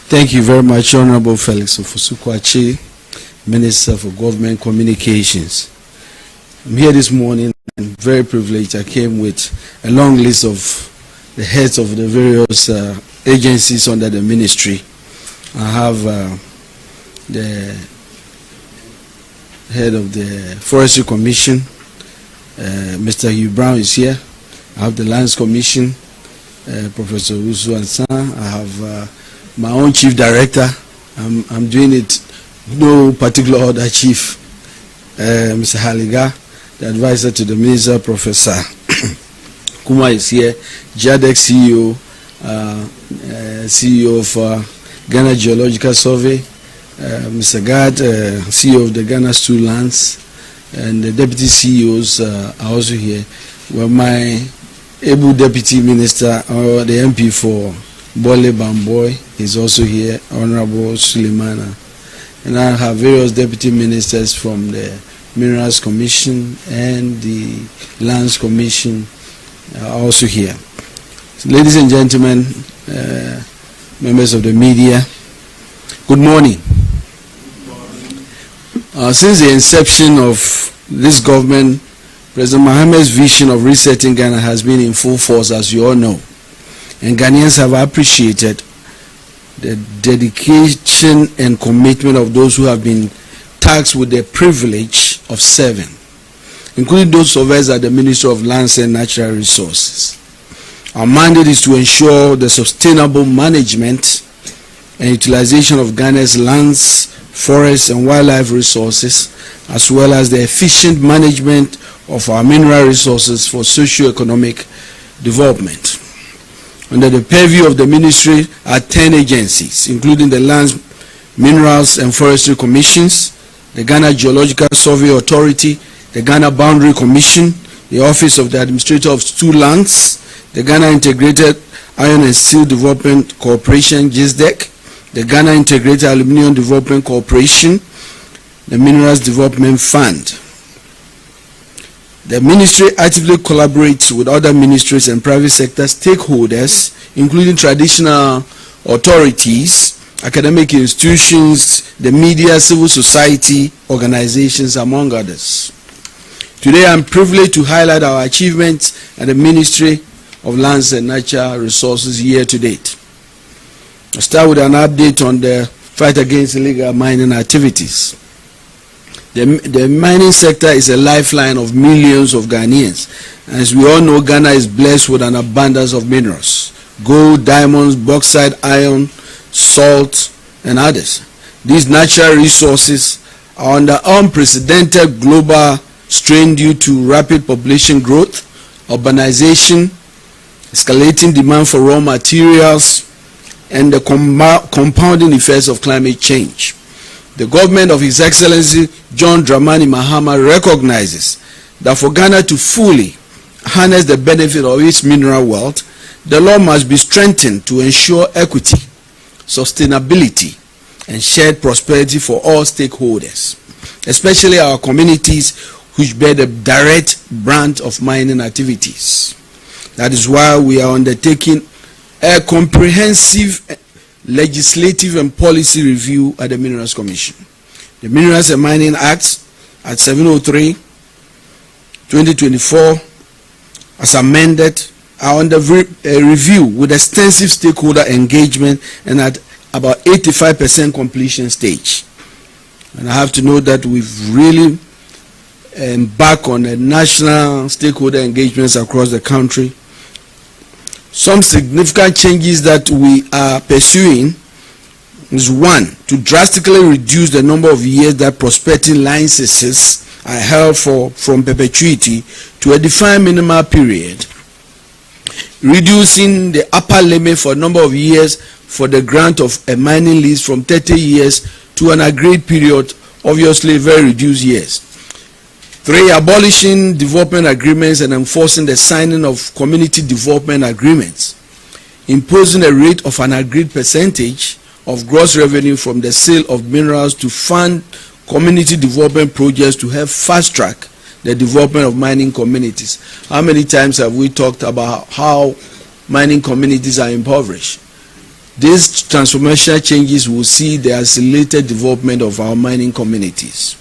Thank you very much, Honorable Felix Ofusukwachi, Minister for Government Communications. I'm here this morning and very privileged. I came with a long list of the heads of the various agencies under the ministry. I have the head of the Forestry Commission, Mr. Hugh Brown is here. I have the Lands Commission, Professor Usu Ansan. I have my own chief director. I'm doing it no particular order, chief. Mr. Haliga, the advisor to the minister, Professor Kuma is here. JADEC CEO, CEO of Ghana Geological Survey, Mr. Gad, CEO of the Ghana Stool Lands, and the deputy CEOs are also here. Well, my able deputy minister, or the MP for Bole Bamboy, is also here, Honorable Suleimana. And I have various deputy ministers from the Minerals Commission and the Lands Commission also here. So, ladies and gentlemen, members of the media, good morning. Since the inception of this government, President Mohamed's vision of resetting Ghana has been in full force, as you all know. And Ghanaians have appreciated the dedication and commitment of those who have been tasked with the privilege of serving, including those of us at the Ministry of Lands and Natural Resources. Our mandate is to ensure the sustainable management and utilization of Ghana's lands, forests, and wildlife resources, as well as the efficient management of our mineral resources for socio-economic development. Under the purview of the ministry are 10 agencies, including the Lands, Minerals and Forestry Commissions, the Ghana Geological Survey Authority, the Ghana Boundary Commission, the Office of the Administrator of Stool Lands, the Ghana Integrated Iron and Steel Development Corporation, GISDEC, the Ghana Integrated Aluminium Development Corporation, the Minerals Development Fund. The ministry actively collaborates with other ministries and private sector stakeholders, including traditional authorities, academic institutions, the media, civil society organizations, among others. Today, I'm privileged to highlight our achievements at the Ministry of Lands and Natural Resources year to date. I'll start with an update on the fight against illegal mining activities. The mining sector is a lifeline of millions of Ghanaians. As we all know, Ghana is blessed with an abundance of minerals: gold, diamonds, bauxite, iron, salt, and others. These natural resources are under unprecedented global strain due to rapid population growth, urbanization, escalating demand for raw materials, and the compounding effects of climate change. The government of His Excellency John Dramani Mahama recognizes that for Ghana to fully harness the benefit of its mineral wealth, the law must be strengthened to ensure equity, sustainability, and shared prosperity for all stakeholders, especially our communities which bear the direct brunt of mining activities. That is why we are undertaking a comprehensive legislative and policy review at the Minerals Commission. The Minerals and Mining Act at 703/2024, as amended, are under review with extensive stakeholder engagement and at about 85% completion stage. And I have to note that we've really embarked on the national stakeholder engagements across the country. Some significant changes that we are pursuing is: one, to drastically reduce the number of years that prospecting licenses are held for from perpetuity to a defined minimal period, reducing the upper limit for number of years for the grant of a mining lease from 30 years to an agreed period, obviously very reduced years. 3, abolishing development agreements and enforcing the signing of community development agreements, imposing a rate of an agreed percentage of gross revenue from the sale of minerals to fund community development projects to help fast track the development of mining communities. How many times have we talked about how mining communities are impoverished? These transformational changes will see the accelerated development of our mining communities.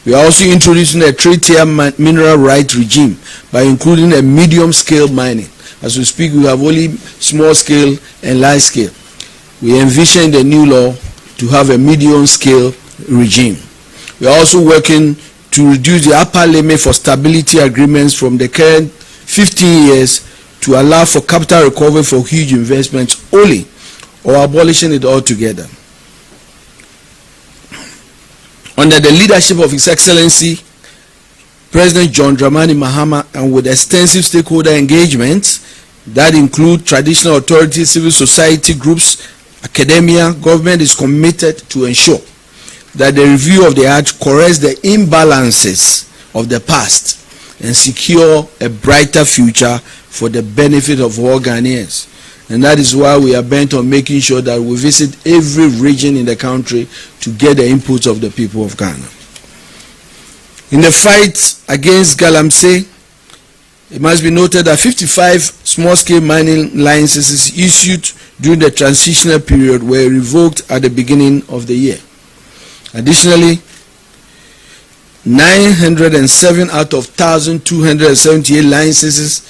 We are also introducing a three-tier mineral right regime by including a medium-scale mining. As we speak, we have only small-scale and large-scale. We envision the new law to have a medium-scale regime. We are also working to reduce the upper limit for stability agreements from the current 15 years to allow for capital recovery for huge investments only, or abolishing it altogether. Under the leadership of His Excellency President John Dramani Mahama, and with extensive stakeholder engagements that include traditional authorities, civil society groups, academia, government is committed to ensure that the review of the Act corrects the imbalances of the past and secure a brighter future for the benefit of all Ghanaians. And that is why we are bent on making sure that we visit every region in the country to get the inputs of the people of Ghana. In the fight against Galamsey, it must be noted that 55 small-scale mining licenses issued during the transitional period were revoked at the beginning of the year. Additionally, 907 out of 1,278 licenses,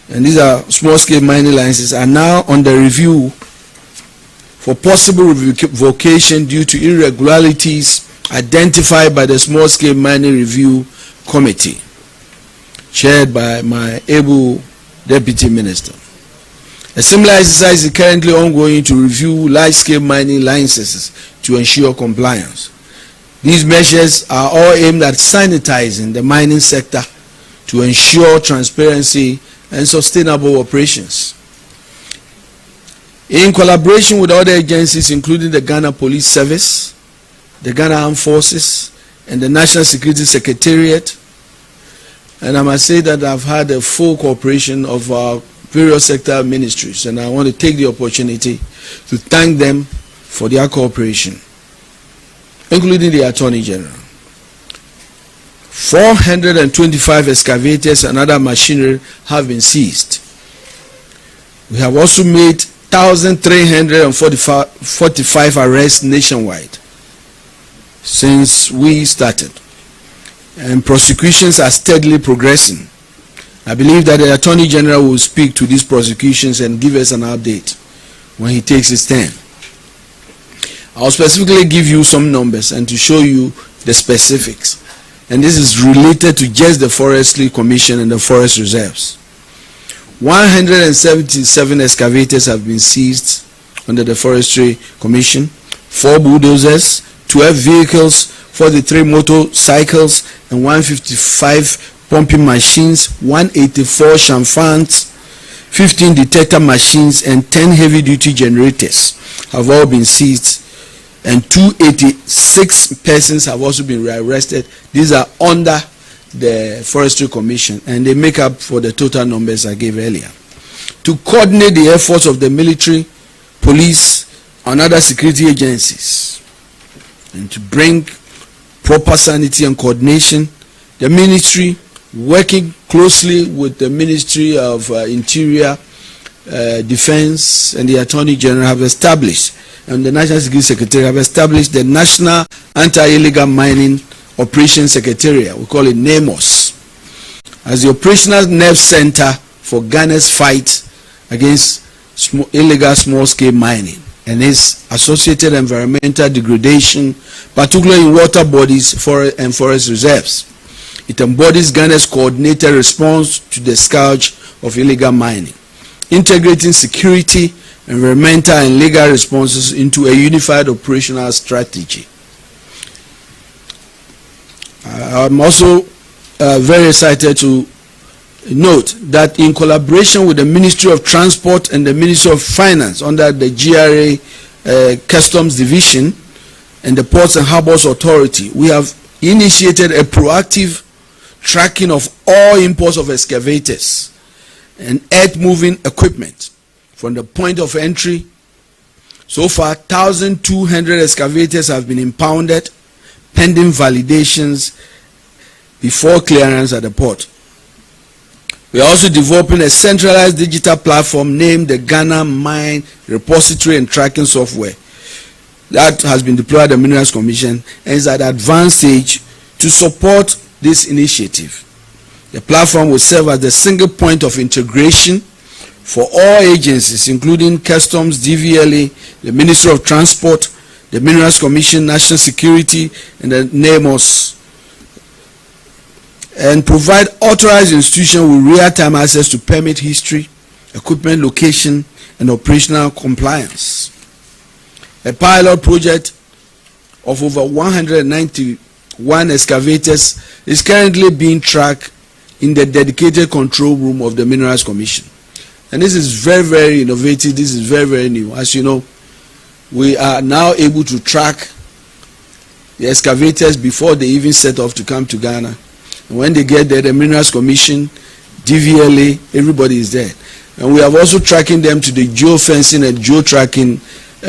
and these are small-scale mining licenses, are now under review for possible revocation due to irregularities identified by the Small-Scale Mining Review Committee, chaired by my able Deputy Minister. A similar exercise is currently ongoing to review large-scale mining licenses to ensure compliance. These measures are all aimed at sanitizing the mining sector to ensure transparency and sustainable operations. In collaboration with other agencies, including the Ghana Police Service, the Ghana Armed Forces, and the National Security Secretariat, and I must say that I've had a full cooperation of our various sector ministries, and I want to take the opportunity to thank them for their cooperation, including the Attorney General. 425 excavators and other machinery have been seized. We have also made 1,345 arrests nationwide since we started, and prosecutions are steadily progressing. I believe that the Attorney General will speak to these prosecutions and give us an update when he takes his turn. I'll specifically give you some numbers and to show you the specifics. And this is related to just the Forestry Commission and the forest reserves. 177 excavators have been seized under the Forestry Commission, 4 bulldozers, 12 vehicles, 43 motorcycles, and 155 pumping machines, 184 shamfans, 15 detector machines, and 10 heavy-duty generators have all been seized, and 286 persons have also been arrested. These are under the Forestry Commission, and they make up for the total numbers I gave earlier. To coordinate the efforts of the military, police, and other security agencies, and to bring proper sanity and coordination, the ministry, working closely with the Ministry of Interior, Defense, and the Attorney General, have established, and the National Security Secretary have established the National Anti-Illegal Mining Operations Secretariat, we call it NAMOS, as the operational nerve center for Ghana's fight against illegal small-scale mining and its associated environmental degradation, particularly in water bodies and forest reserves. It embodies Ghana's coordinated response to the scourge of illegal mining, integrating security, environmental, and legal responses into a unified operational strategy. I'm also very excited to note that in collaboration with the Ministry of Transport and the Ministry of Finance under the GRA Customs Division and the Ports and Harbors Authority, we have initiated a proactive tracking of all imports of excavators and earth-moving equipment from the point of entry. So far, 1,200 excavators have been impounded, pending validations before clearance at the port. We are also developing a centralized digital platform named the Ghana Mine Repository and Tracking Software that has been deployed at the Minerals Commission and is at advanced stage to support this initiative. The platform will serve as the single point of integration for all agencies, including Customs, DVLA, the Ministry of Transport, the Minerals Commission, National Security, and the NAMOS, and provide authorized institutions with real-time access to permit history, equipment location, and operational compliance. A pilot project of over 191 excavators is currently being tracked in the dedicated control room of the Minerals Commission. And this is very, very innovative. This is very, very new. As you know, we are now able to track the excavators before they even set off to come to Ghana. And when they get there, the Minerals Commission, DVLA, everybody is there. And we have also tracking them to the geofencing and geotracking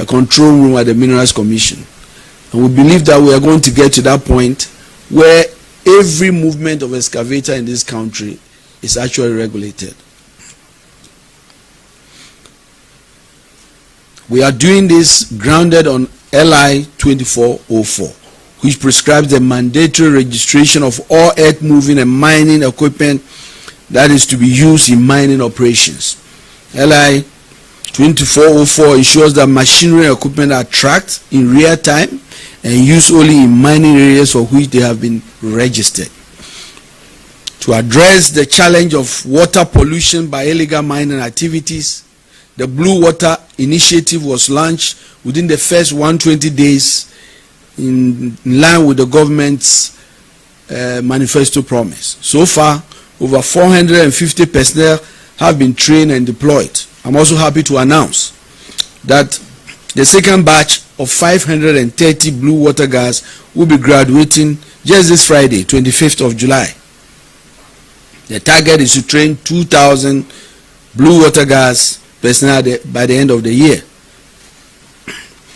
control room at the Minerals Commission. And we believe that we are going to get to that point where every movement of excavator in this country is actually regulated. We are doing this grounded on LI 2404, which prescribes the mandatory registration of all earth-moving and mining equipment that is to be used in mining operations. LI 2404 ensures that machinery and equipment are tracked in real time and used only in mining areas for which they have been registered. To address the challenge of water pollution by illegal mining activities, the Blue Water Initiative was launched within the first 120 days in line with the government's manifesto promise. So far, over 450 personnel have been trained and deployed. I'm also happy to announce that the second batch of 530 blue water guards will be graduating just this Friday, 25th of July. The target is to train 2,000 blue water guards personnel by the end of the year.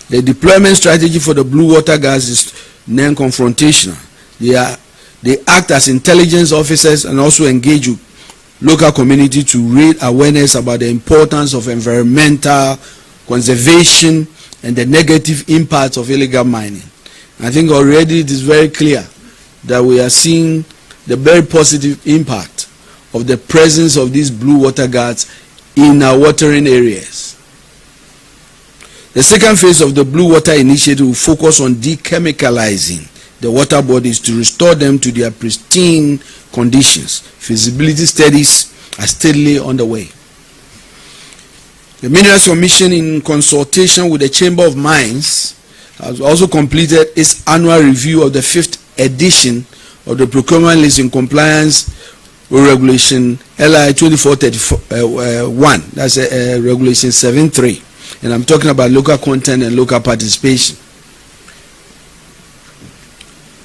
The deployment strategy for the blue water guards is non-confrontational. They act as intelligence officers and also engage with local community to raise awareness about the importance of environmental conservation and the negative impacts of illegal mining. I think already it is very clear that we are seeing the very positive impact of the presence of these blue water guards in our watering areas. The second phase of the Blue Water Initiative will focus on dechemicalizing the water bodies to restore them to their pristine conditions. Feasibility studies are steadily underway. The Minerals Commission, in consultation with the Chamber of Mines, has also completed its annual review of the 5th edition of the procurement list in compliance with Regulation LI 2431. That's Regulation 7.3. And I'm talking about local content and local participation.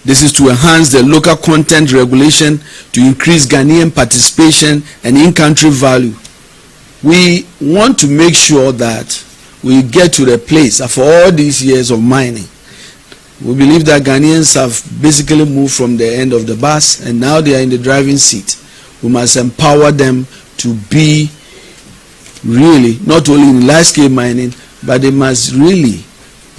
This is to enhance the local content regulation to increase Ghanaian participation and in-country value. We want to make sure that we get to the place after all these years of mining. We believe that Ghanaians have basically moved from the end of the bus and now they are in the driving seat. We must empower them to be really not only in large-scale mining, but they must really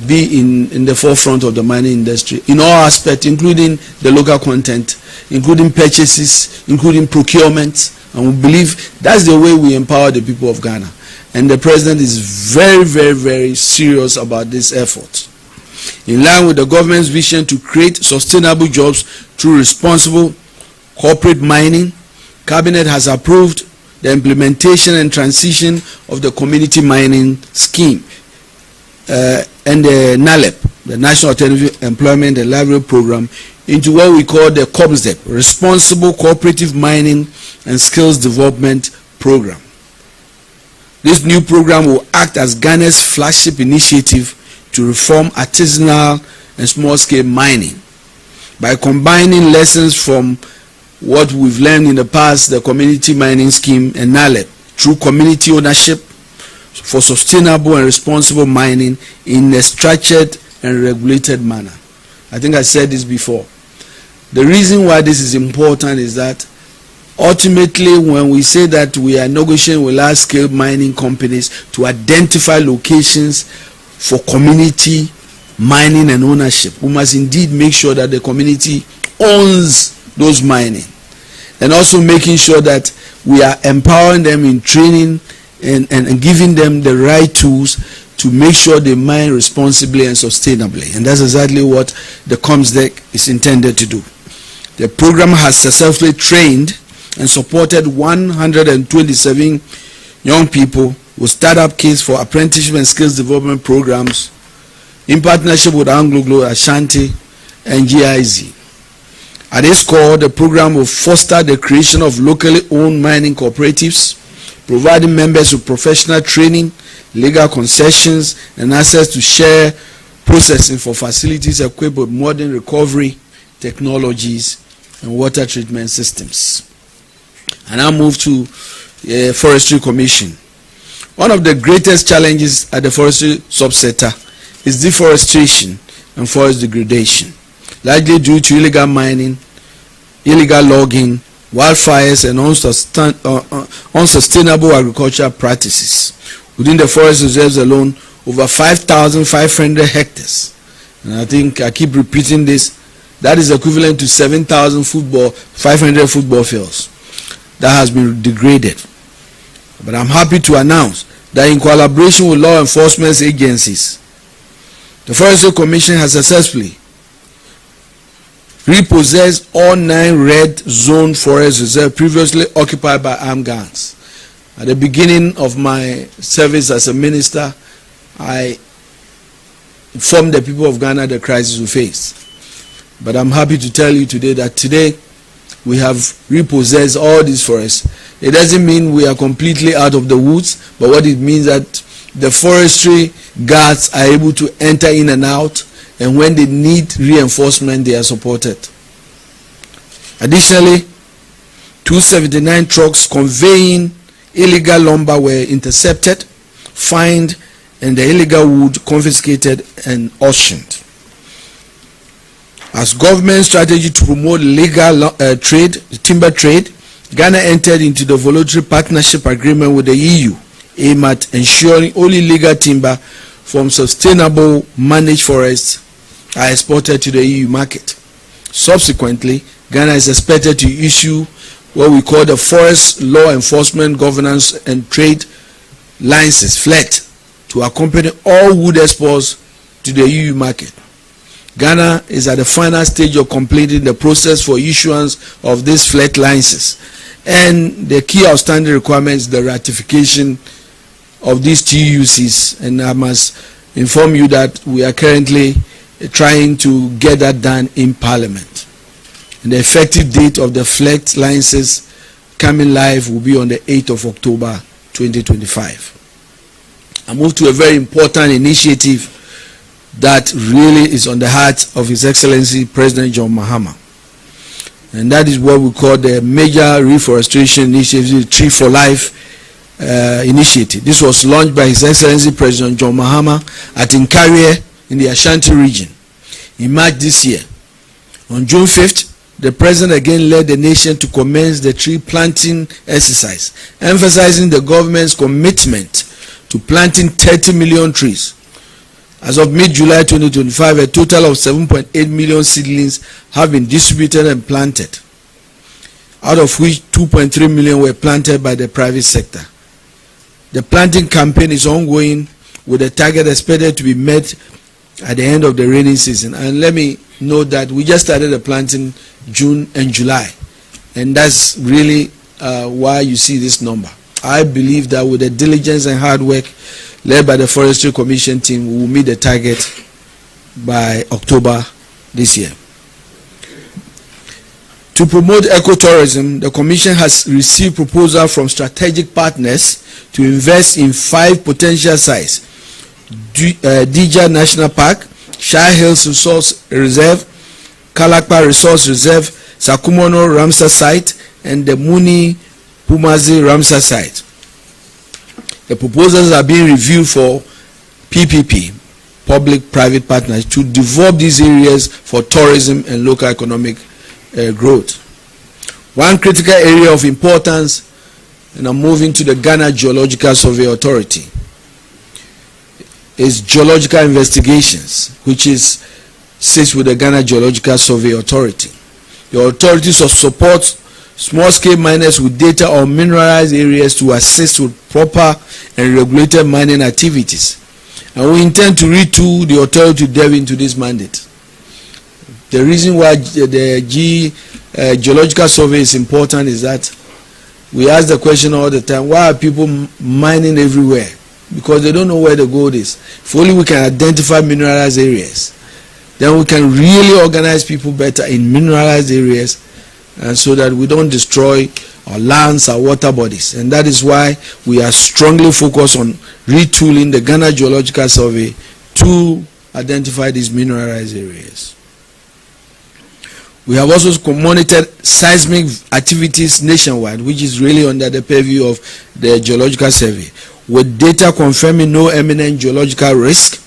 be in the forefront of the mining industry in all aspects, including the local content, including purchases, including procurement. And we believe that's the way we empower the people of Ghana. And the president is very, very, very serious about this effort. In line with the government's vision to create sustainable jobs through responsible corporate mining, Cabinet has approved the implementation and transition of the community mining scheme and the NALEP, the National Alternative Employment and Livelihood Program, into what we call the COPSDEP, Responsible Cooperative Mining and Skills Development Program. This new program will act as Ghana's flagship initiative to reform artisanal and small-scale mining by combining lessons from what we've learned in the past, the community mining scheme and NALEP, through community ownership for sustainable and responsible mining in a structured and regulated manner. I think I said this before. The reason why this is important is that Ultimately, when we say that we are negotiating with large-scale mining companies to identify locations for community mining and ownership, we must indeed make sure that the community owns those mining, and also making sure that we are empowering them in training and giving them the right tools to make sure they mine responsibly and sustainably. And that's exactly what the COMSDEC is intended to do. The program has successfully trained and supported 127 young people with startup kits for apprenticeship and skills development programs in partnership with Anglo-Glo, Ashanti, and GIZ. At its core, the program will foster the creation of locally owned mining cooperatives, providing members with professional training, legal concessions, and access to share processing for facilities equipped with modern recovery technologies and water treatment systems. And I move to the Forestry Commission. One of the greatest challenges at the forestry subsector is deforestation and forest degradation, largely due to illegal mining, illegal logging, wildfires, and unsustainable agricultural practices. Within the forest reserves alone, over 5,500 hectares. And I think I keep repeating this. That is equivalent to 7,500 football fields. That has been degraded. But I'm happy to announce that in collaboration with law enforcement agencies, the Forestry Commission has successfully repossessed all 9 red zone forest reserves previously occupied by armed gangs. At the beginning of my service as a minister, I informed the people of Ghana the crisis we faced. But I'm happy to tell you today that today we have repossessed all these forests. It doesn't mean we are completely out of the woods, but what it means that the forestry guards are able to enter in and out, and when they need reinforcement, they are supported. Additionally, 279 trucks conveying illegal lumber were intercepted, fined, and the illegal wood confiscated and auctioned. As government strategy to promote legal timber trade, Ghana entered into the voluntary partnership agreement with the EU, aimed at ensuring only legal timber from sustainable managed forests are exported to the EU market. Subsequently, Ghana is expected to issue what we call the Forest Law Enforcement Governance and Trade License, FLET, to accompany all wood exports to the EU market. Ghana is at the final stage of completing the process for issuance of this FLET license, and the key outstanding requirements, the ratification of these TUCs, and I must inform you that we are currently trying to get that done in Parliament. And the effective date of the FLET licenses coming live will be on the 8th of October 2025. I move to a very important initiative that really is on the heart of His Excellency President John Mahama. And that is what we call the Major Reforestation Initiative, Tree for Life initiative. This was launched by His Excellency President John Mahama at Nkawie in the Ashanti region in March this year. On June 5th, the President again led the nation to commence the tree planting exercise, emphasizing the government's commitment to planting 30 million trees. As of mid-July 2025, a total of 7.8 million seedlings have been distributed and planted, out of which 2.3 million were planted by the private sector. The planting campaign is ongoing, with a target expected to be met at the end of the rainy season. And let me note that we just started the planting June and July, and that's really why you see this number. I believe that with the diligence and hard work led by the Forestry Commission team, we will meet the target by October this year. To promote ecotourism, the Commission has received proposals from strategic partners to invest in 5 potential sites: Dija National Park, Shire Hills Resource Reserve, Kalakpa Resource Reserve, Sakumono Ramsar Site, and the Muni Pumazi Ramsar Site. The proposals are being reviewed for PPP, public-private partners, to develop these areas for tourism and local economic growth. One critical area of importance, and I'm moving to the Ghana Geological Survey Authority, is geological investigations, which sits with the Ghana Geological Survey Authority. The authority supports small-scale miners with data on mineralized areas to assist with proper and regulated mining activities. And we intend to retool the authority to delve into this mandate. The reason why the geological survey is important is that we ask the question all the time, why are people mining everywhere? Because they don't know where the gold is. If only we can identify mineralized areas, then we can really organize people better in mineralized areas, and so that we don't destroy our lands, our water bodies. And that is why we are strongly focused on retooling the Ghana Geological Survey to identify these mineralized areas. We have also monitored seismic activities nationwide, which is really under the purview of the Geological Survey, with data confirming no imminent geological risk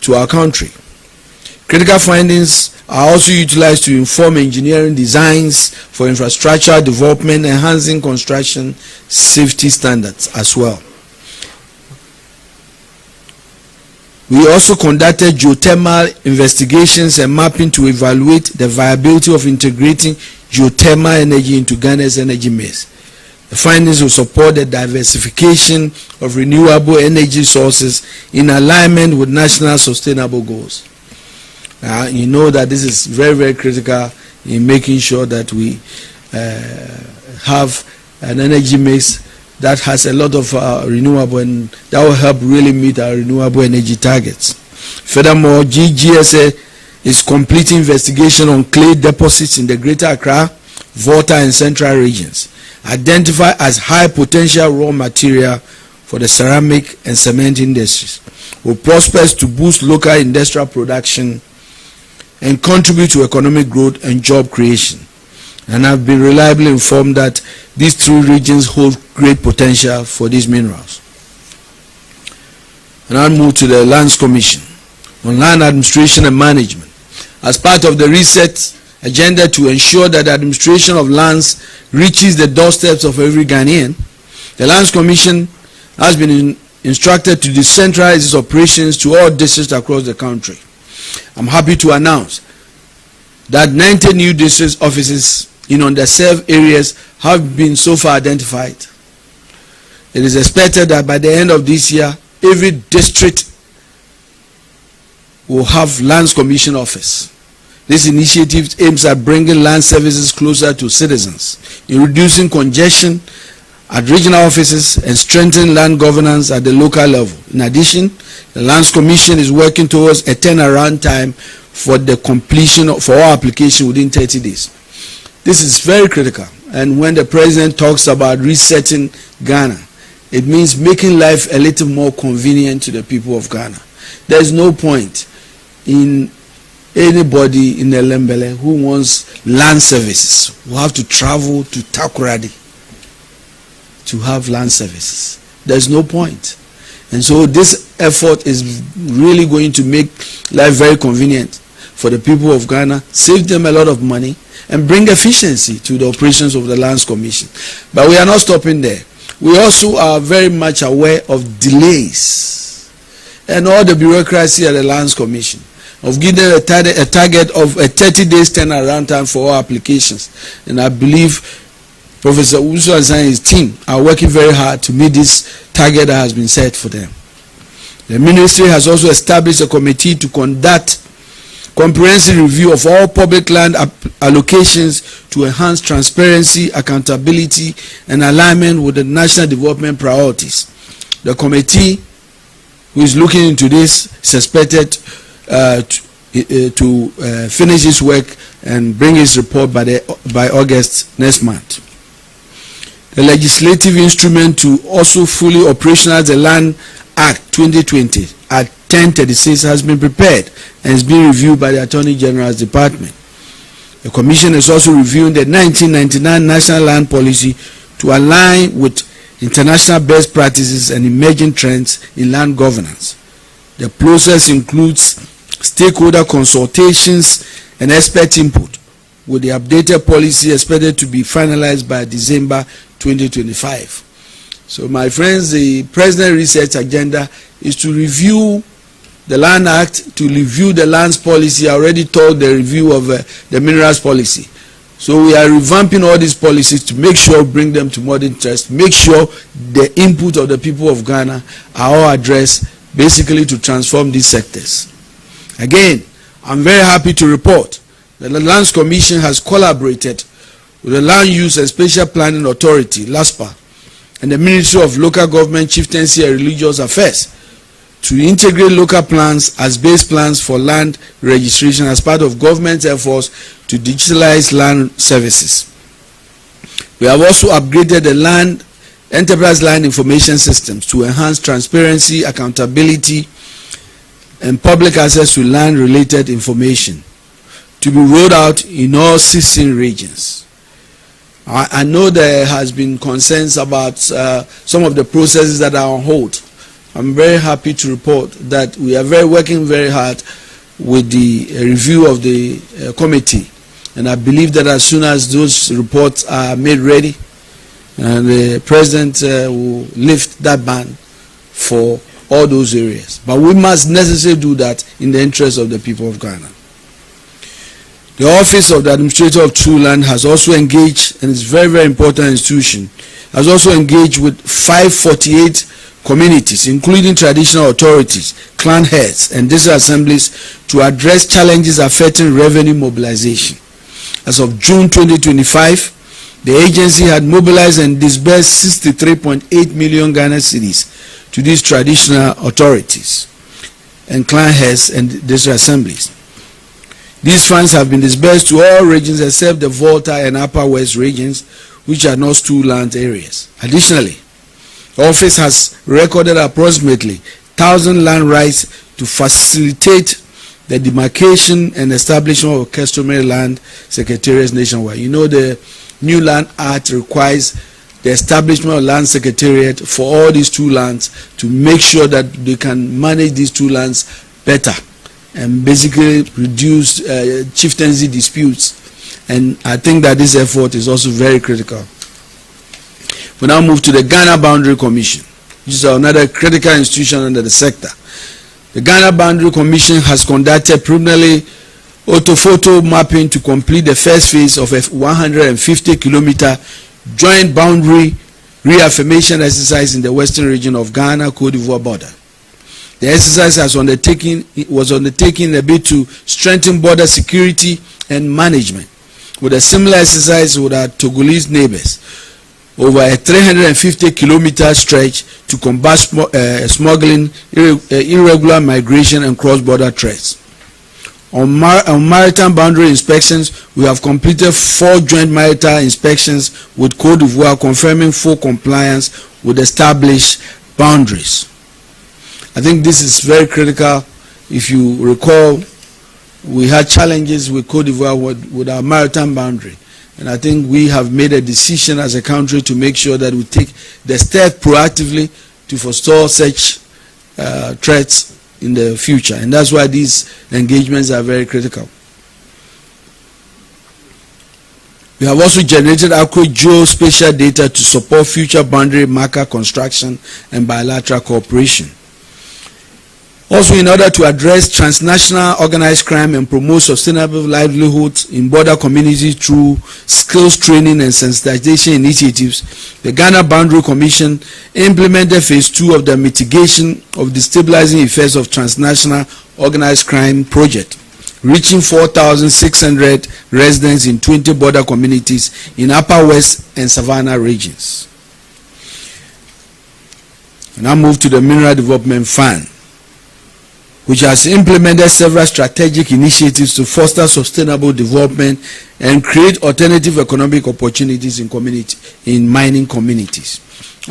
to our country. Critical findings are also utilized to inform engineering designs for infrastructure development, enhancing construction safety standards as well. We also conducted geothermal investigations and mapping to evaluate the viability of integrating geothermal energy into Ghana's energy mix. The findings will support the diversification of renewable energy sources in alignment with national sustainable goals. You know that this is very, very critical in making sure that we have an energy mix that has a lot of renewable, and that will help really meet our renewable energy targets. Furthermore, GGSA is completing investigation on clay deposits in the Greater Accra, Volta and Central regions, identified as high potential raw material for the ceramic and cement industries, with prospects to boost local industrial production and contribute to economic growth and job creation. And I've been reliably informed that these three regions hold great potential for these minerals. And I'll move to the Lands Commission on Land Administration and Management. As part of the reset agenda to ensure that the administration of lands reaches the doorsteps of every Ghanaian, the Lands Commission has been instructed to decentralize its operations to all districts across the country. I'm happy to announce that 90 new district offices in underserved areas have been so far identified. It is expected that by the end of this year, every district will have Lands Commission office. This initiative aims at bringing land services closer to citizens, in reducing congestion at regional offices and strengthening land governance at the local level. In addition, the Lands Commission is working towards a turnaround time for the completion for all applications within 30 days. This is very critical, and when the president talks about resetting Ghana, it means making life a little more convenient to the people of Ghana. There is no point in anybody in Elembele who wants land services who have to travel to Takoradi to have land services. There's no point. And so this effort is really going to make life very convenient for the people of Ghana, save them a lot of money, and bring efficiency to the operations of the Lands Commission. But we are not stopping there. We also are very much aware of delays and all the bureaucracy at the Lands Commission, of giving a target of a 30 days turnaround time for all applications. And I believe Professor Usu and his team are working very hard to meet this target that has been set for them. The ministry has also established a committee to conduct comprehensive review of all public land allocations to enhance transparency, accountability, and alignment with the national development priorities. The committee, who is looking into this, is expected to finish its work and bring its report by August next month. The legislative instrument to also fully operationalize the Land Act 2020 at 1036 has been prepared and is being reviewed by the Attorney General's Department. The Commission is also reviewing the 1999 National Land Policy to align with international best practices and emerging trends in land governance. The process includes stakeholder consultations and expert input, with the updated policy expected to be finalized by December 2025. So my friends, the President Research agenda is to review the Land Act, to review the lands policy. I already told the review of the minerals policy. So we are revamping all these policies to make sure, bring them to modern trust, make sure the input of the people of Ghana are all addressed, basically to transform these sectors. Again, I'm very happy to report that the Lands Commission has collaborated with the Land Use and Spatial Planning Authority, LASPA, and the Ministry of Local Government, Chieftaincy and Religious Affairs to integrate local plans as base plans for land registration as part of government efforts to digitalize land services. We have also upgraded the enterprise land information systems to enhance transparency, accountability, and public access to land-related information to be rolled out in all 16 regions. I know there has been concerns about some of the processes that are on hold. I'm very happy to report that we are working very hard with the review of the committee, and I believe that as soon as those reports are made ready, the President will lift that ban for all those areas. But we must necessarily do that in the interest of the people of Ghana. The Office of the Administrator of True Land has also engaged, and it's a very, very important institution, has also engaged with 548 communities, including traditional authorities, clan heads, and district assemblies to address challenges affecting revenue mobilization. As of June 2025, the agency had mobilized and disbursed 63.8 million Ghana cedis to these traditional authorities and clan heads and district assemblies. These funds have been disbursed to all regions except the Volta and Upper West regions, which are not stool land areas. Additionally, the office has recorded approximately 1,000 land rights to facilitate the demarcation and establishment of customary land secretariats nationwide. You know, the new Land Act requires the establishment of land secretariat for all these two lands to make sure that they can manage these two lands better and basically reduce chieftaincy disputes. And I think that this effort is also very critical. We now move to the Ghana Boundary Commission, which is another critical institution under the sector. The Ghana Boundary Commission has conducted preliminary orthophoto mapping to complete the first phase of a 150-kilometer joint boundary reaffirmation exercise in the western region of Ghana-Côte d'Ivoire border. The exercise was undertaken in a bid to strengthen border security and management, with a similar exercise with our Togolese neighbors over a 350-kilometer stretch to combat smuggling, irregular migration, and cross-border threats. On maritime boundary inspections, we have completed 4 joint maritime inspections with Côte d'Ivoire, confirming full compliance with established boundaries. I think this is very critical. If you recall, we had challenges with Côte d'Ivoire with our maritime boundary. And I think we have made a decision as a country to make sure that we take the step proactively to forestall such threats in the future. And that's why these engagements are very critical. We have also generated accurate geospatial data to support future boundary marker construction and bilateral cooperation. Also, in order to address transnational organized crime and promote sustainable livelihoods in border communities through skills training and sensitization initiatives, the Ghana Boundary Commission implemented phase 2 of the mitigation of destabilizing effects of transnational organized crime project, reaching 4,600 residents in 20 border communities in Upper West and Savannah regions. And I move to the Mineral Development Fund, which has implemented several strategic initiatives to foster sustainable development and create alternative economic opportunities in mining communities.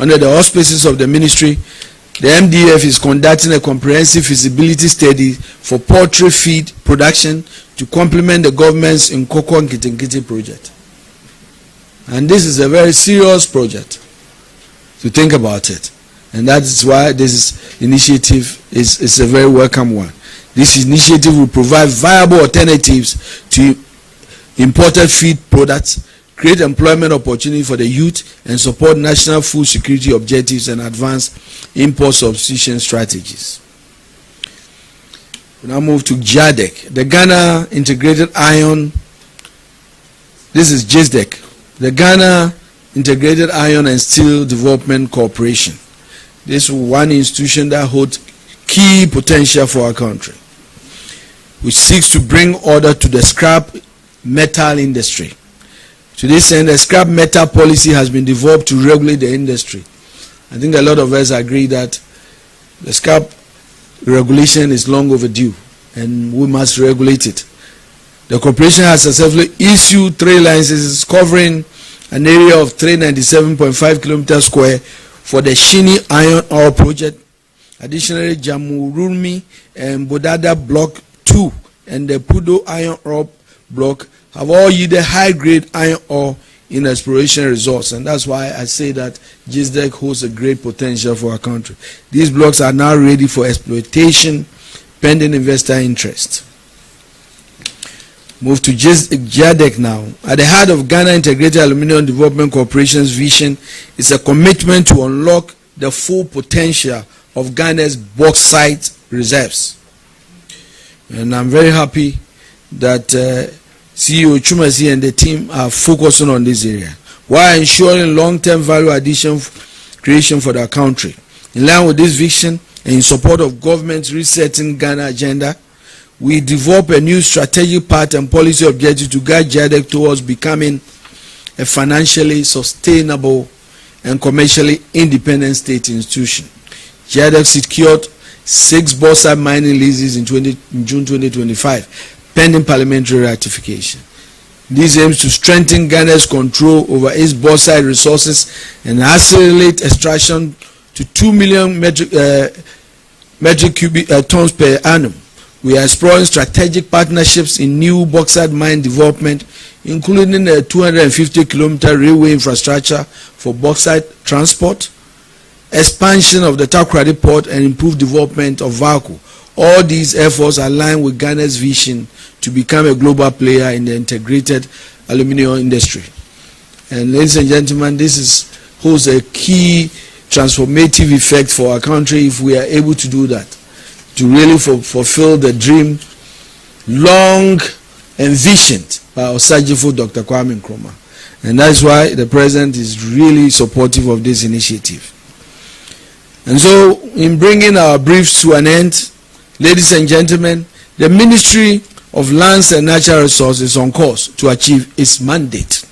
Under the auspices of the ministry, the MDF is conducting a comprehensive feasibility study for poultry feed production to complement the government's Nkoko Nkitinkiti project. And this is a very serious project, to think about it. And that is why this initiative is a very welcome one. This initiative will provide viable alternatives to imported feed products, create employment opportunity for the youth, and support national food security objectives and advance import substitution strategies. We now move to GIADEC, the Ghana Integrated Iron. This is GISDEC, the Ghana Integrated Iron and Steel Development Corporation. This is one institution that holds key potential for our country, which seeks to bring order to the scrap metal industry. To this end, a scrap metal policy has been developed to regulate the industry. I think a lot of us agree that the scrap regulation is long overdue and we must regulate it. The corporation has successfully issued 3 licenses covering an area of 397.5 kilometers square for the Shini Iron Ore Project. Additionally, Jamurumi and Bodada Block 2 and the Pudo Iron Ore Block have all yielded high-grade iron ore in exploration resource, and that's why I say that GISDEC holds a great potential for our country. These blocks are now ready for exploitation, pending investor interest. Move to GIADEC now. At the heart of Ghana Integrated Aluminium Development Corporation's vision is a commitment to unlock the full potential of Ghana's bauxite reserves. And I'm very happy that CEO Chumasi and the team are focusing on this area while ensuring long-term value addition creation for the country. In line with this vision and in support of government's resetting Ghana agenda, we develop a new strategic path and policy objective to guide GIADEC towards becoming a financially sustainable and commercially independent state institution. GIADEC secured 6 bauxite mining leases in June 2025. Pending parliamentary ratification. This aims to strengthen Ghana's control over its bauxite resources and accelerate extraction to 2 million metric cubic tons per annum. We are exploring strategic partnerships in new bauxite mine development, including a 250-kilometer railway infrastructure for bauxite transport, expansion of the Takoradi port, and improved development of Vaku. All these efforts align with Ghana's vision to become a global player in the integrated aluminium industry. And ladies and gentlemen, this holds a key transformative effect for our country if we are able to do that, to really fulfill the dream long envisioned by our Osajifo Dr. Kwame Nkrumah. And that's why the president is really supportive of this initiative. And so, in bringing our briefs to an end, ladies and gentlemen, the Ministry of Lands and Natural Resources is on course to achieve its mandate.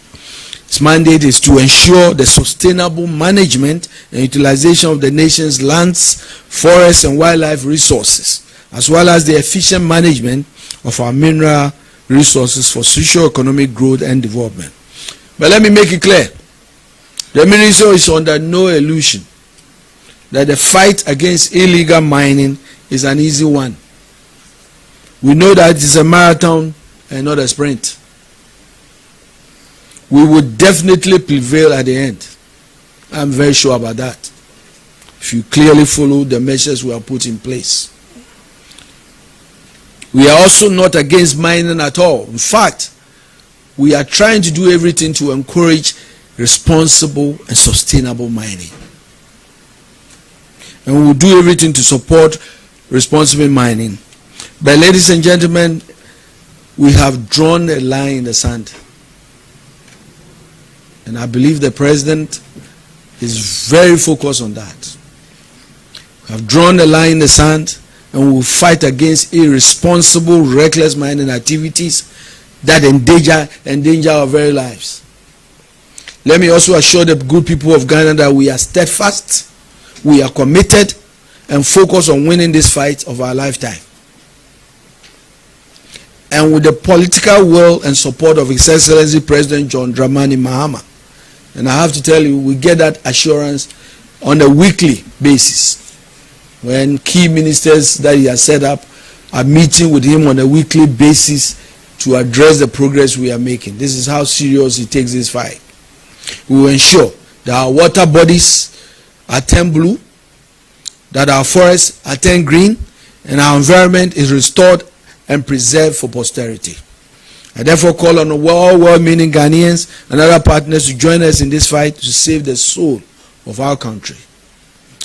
Its mandate is to ensure the sustainable management and utilization of the nation's lands, forests, and wildlife resources, as well as the efficient management of our mineral resources for socio-economic growth and development. But let me make it clear, the ministry is under no illusion that the fight against illegal mining is an easy one. We know that it is a marathon and not a sprint. We will definitely prevail at the end. I'm very sure about that, if you clearly follow the measures we have put in place. We are also not against mining at all. In fact, we are trying to do everything to encourage responsible and sustainable mining. And we will do everything to support responsible mining. But ladies and gentlemen, we have drawn a line in the sand. And I believe the president is very focused on that. We have drawn a line in the sand and we will fight against irresponsible, reckless mining activities that endanger our very lives. Let me also assure the good people of Ghana that we are steadfast, we are committed, and focused on winning this fight of our lifetime. And with the political will and support of His Excellency President John Dramani Mahama. And I have to tell you, we get that assurance on a weekly basis. When key ministers that he has set up are meeting with him on a weekly basis to address the progress we are making. This is how serious he takes this fight. We will ensure that our water bodies are turned blue, that our forests are turned green, and our environment is restored and preserved for posterity. I therefore call on all well-meaning Ghanaians and other partners to join us in this fight to save the soul of our country.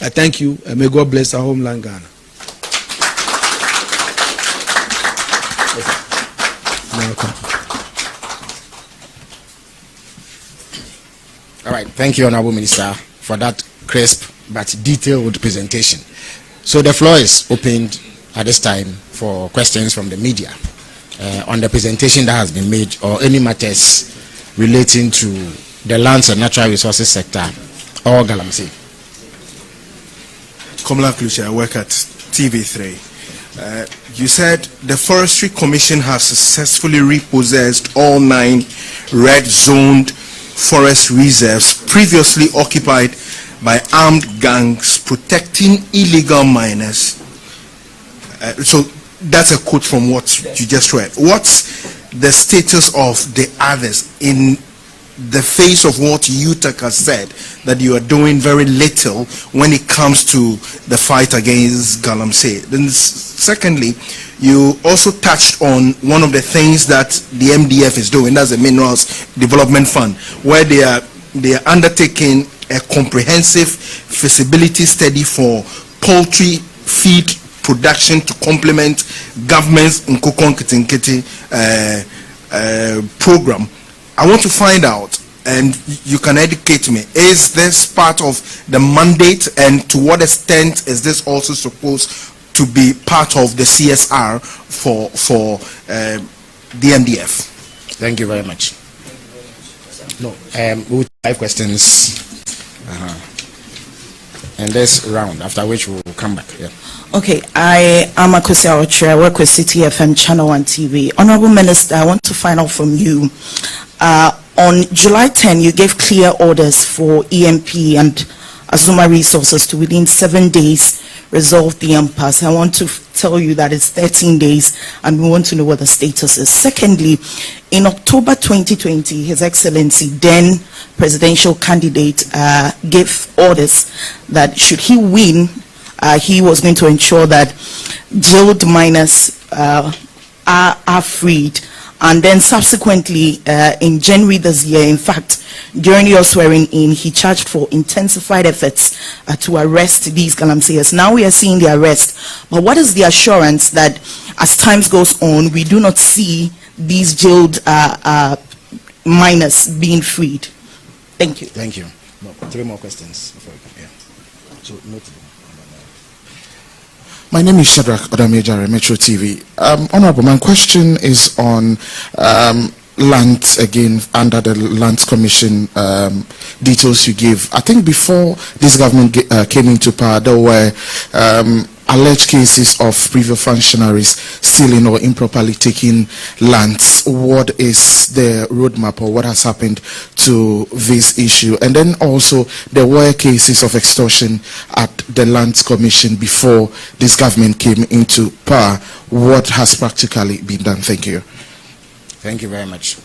I thank you, and may God bless our homeland, Ghana. Welcome. All right, thank you, Honorable Minister, for that crisp but detailed presentation. So the floor is opened at this time for questions from the media on the presentation that has been made, or any matters relating to the lands and natural resources sector or Galamsey. Komla Klucha, I work at TV3. You said the Forestry Commission has successfully repossessed all 9 red-zoned forest reserves previously occupied by armed gangs protecting illegal miners. So that's a quote from what you just read. What's the status of the others in the face of what UTAC has said, that you are doing very little when it comes to the fight against Galamsey? Then secondly, you also touched on one of the things that the MDF is doing, that's the Minerals Development Fund, where they are undertaking a comprehensive feasibility study for poultry feed production to complement government's Nkokon Kitinkiti program. I want to find out, and you can educate me, is this part of the mandate, and to what extent is this also supposed to be part of the CSR for the MDF? Thank you very much. No, we'll take 5 questions. And this round, after which we'll come back. Yeah. Okay, I am Akosi Awotre. I work with City FM Channel 1 TV. Honorable Minister, I want to find out from you. On July 10, you gave clear orders for EMP and Azuma Resources to within 7 days resolve the impasse. I want to tell you that it's 13 days and we want to know what the status is. Secondly, in October 2020, His Excellency, then presidential candidate, gave orders that should he win, he was going to ensure that jailed miners are freed. And then subsequently, in January this year, in fact, during your swearing in, he charged for intensified efforts to arrest these Galamseyers. Now we are seeing the arrest. But what is the assurance that as time goes on, we do not see these jailed miners being freed? Thank you. Thank you. No, 3 more questions before we come here. So, note. My name is Shadrach Odamejare, Metro TV. Honorable, my question is on lands, again, under the Lands Commission details you give. I think before this government came into power, there were alleged cases of previous functionaries stealing or improperly taking lands. What is the roadmap, or what has happened to this issue? And then also there were cases of extortion at the Lands Commission before this government came into power. What has practically been done? Thank you. Thank you very much.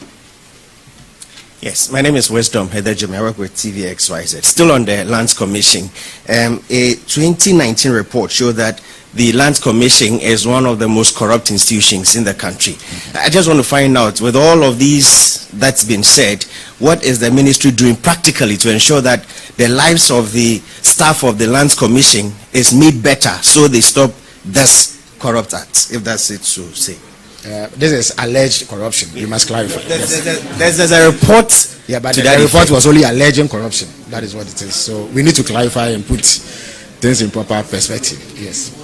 Yes, my name is Wisdom Hedejumi. I work with TVXYZ. Still on the Lands Commission. A 2019 report showed that the Lands Commission is one of the most corrupt institutions in the country. I just want to find out, with all of these that's been said, what is the ministry doing practically to ensure that the lives of the staff of the Lands Commission is made better, so they stop this corrupt act, if that's it to say? This is alleged corruption. You must clarify. There's a report. Yeah, but the report was only alleging corruption. That is what it is. So we need to clarify and put things in proper perspective. Yes.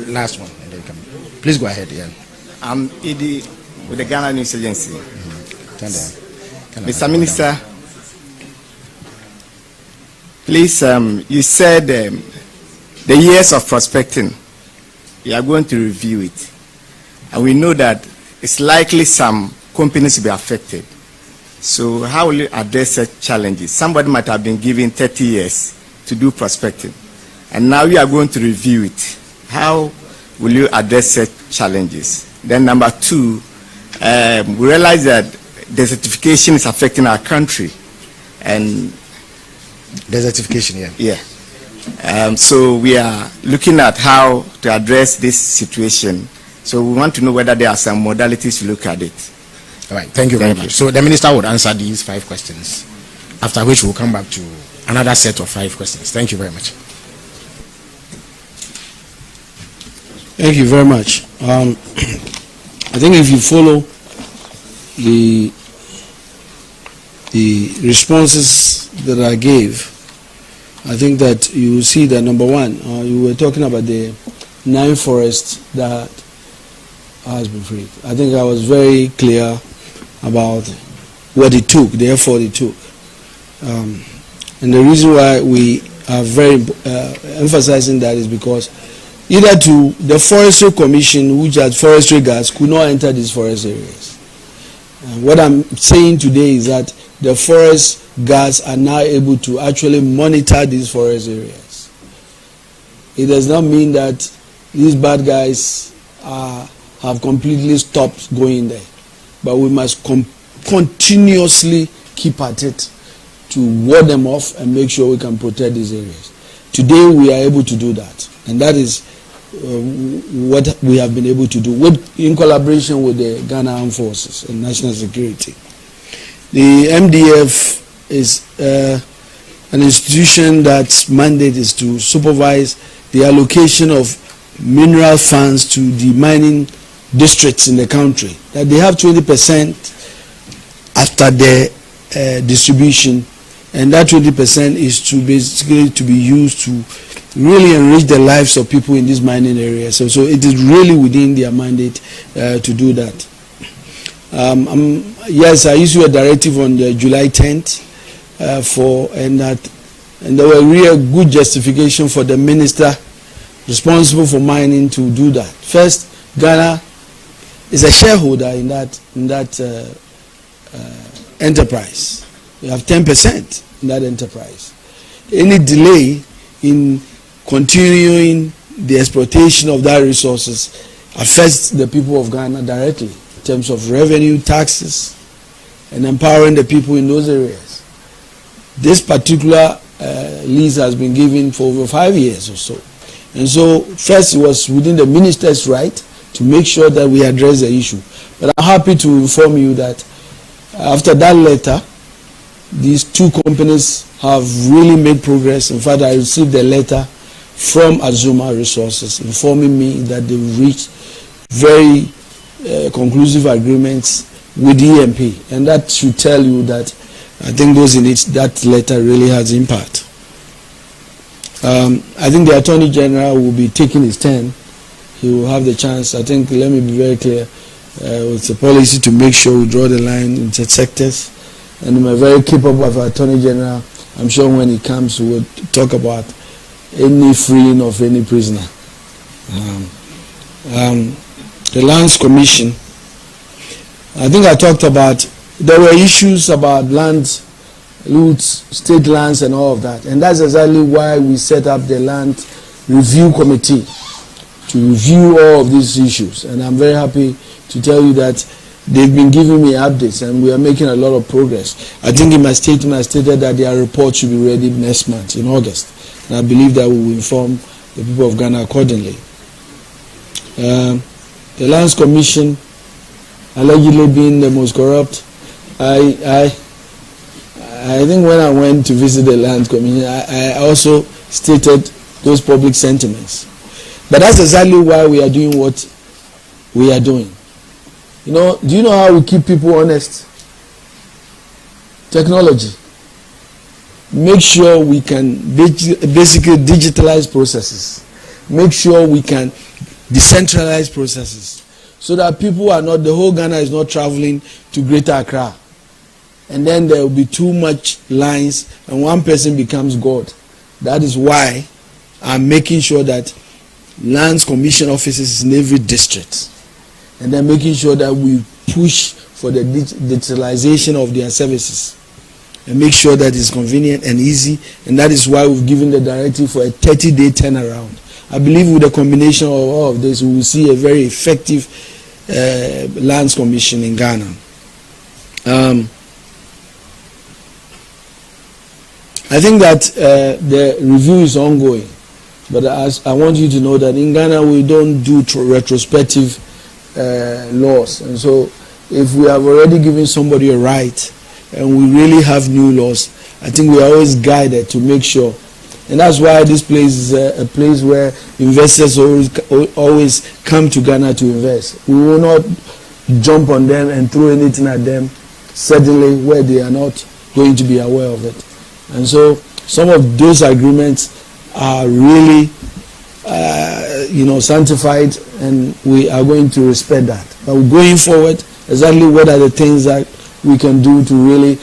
Last one. And then come. Please go ahead, Ian. I'm ED with the Ghana News Agency. Mr. Mr. Minister, please, you said the years of prospecting, you are going to review it. And we know that it's likely some companies will be affected. So how will you address such challenges? Somebody might have been given 30 years to do prospecting, and now you are going to review it. How will you address such challenges? Then number 2, we realize that desertification is affecting our country. And desertification, yeah. So we are looking at how to address this situation. So we want to know whether there are some modalities to look at it. All right, thank you very much. So the minister would answer these 5 questions, after which we'll come back to another set of 5 questions. Thank you very much. Thank you very much. I think if you follow the responses that I gave, I think that you will see that number one, you were talking about the 9 forests that has been freed. I think I was very clear about what it took, the effort it took. And the reason why we are very emphasizing that is because either to the Forestry Commission, which has forestry guards, could not enter these forest areas. What I'm saying today is that the forest guards are now able to actually monitor these forest areas. It does not mean that these bad guys have completely stopped going there, but we must continuously keep at it to ward them off and make sure we can protect these areas. Today we are able to do that, and that is what we have been able to do in collaboration with the Ghana Armed Forces and National Security. The MDF is an institution that's mandate is to supervise the allocation of mineral funds to the mining districts in the country. That they have 20% after the distribution, and that 20% is to basically to be used to really enrich the lives of people in these mining areas. So it is really within their mandate to do that. Yes, I issued a directive on the July 10th and there were real good justification for the minister responsible for mining to do that. First, Ghana is a shareholder in that enterprise. We have 10% in that enterprise. Any delay in continuing the exploitation of that resources affects the people of Ghana directly in terms of revenue, taxes, and empowering the people in those areas. This particular lease has been given for over 5 years or so. And so first it was within the minister's right to make sure that we address the issue. But I'm happy to inform you that after that letter, these 2 companies have really made progress. In fact, I received a letter from Azuma Resources informing me that they've reached very conclusive agreements with EMP, and that should tell you that I think those in it, that letter really has impact. I think the Attorney General will be taking his turn. He will have the chance. I think, let me be very clear, it's a policy to make sure we draw the line into sectors, and I'm a very capable of Attorney General. I'm sure when he comes, we will talk about any freeing of any prisoner. The Lands Commission, I think I talked about, there were issues about land loots, state lands and all of that, and that's exactly why we set up the Land Review Committee to review all of these issues. And I'm very happy to tell you that they've been giving me updates and we are making a lot of progress. I think in my statement I stated that their report should be ready next month in August. And I believe that we will inform the people of Ghana accordingly. The Lands Commission allegedly being the most corrupt. I think when I went to visit the Lands Commission, I also stated those public sentiments. But that's exactly why we are doing what we are doing. You know, do you know how we keep people honest? Technology. Make sure we can basically digitalize processes. Make sure we can decentralize processes so that people are not, the whole Ghana is not traveling to Greater Accra. And then there will be too much lines and one person becomes God. That is why I'm making sure that Lands Commission offices in every district, and then making sure that we push for the digitalization of their services and make sure that it's convenient and easy. And that is why we've given the directive for a 30-day turnaround. I believe with the combination of all of this, we will see a very effective Lands Commission in Ghana. I think that the review is ongoing, but as I want you to know that in Ghana we don't do retrospective laws, and so if we have already given somebody a right and we really have new laws, I think we are always guided to make sure. And that's why this place is a place where investors always come to Ghana to invest. We will not jump on them and throw anything at them suddenly where they are not going to be aware of it. And so some of those agreements are really sanctified, and we are going to respect that. But going forward, exactly what are the things that we can do to really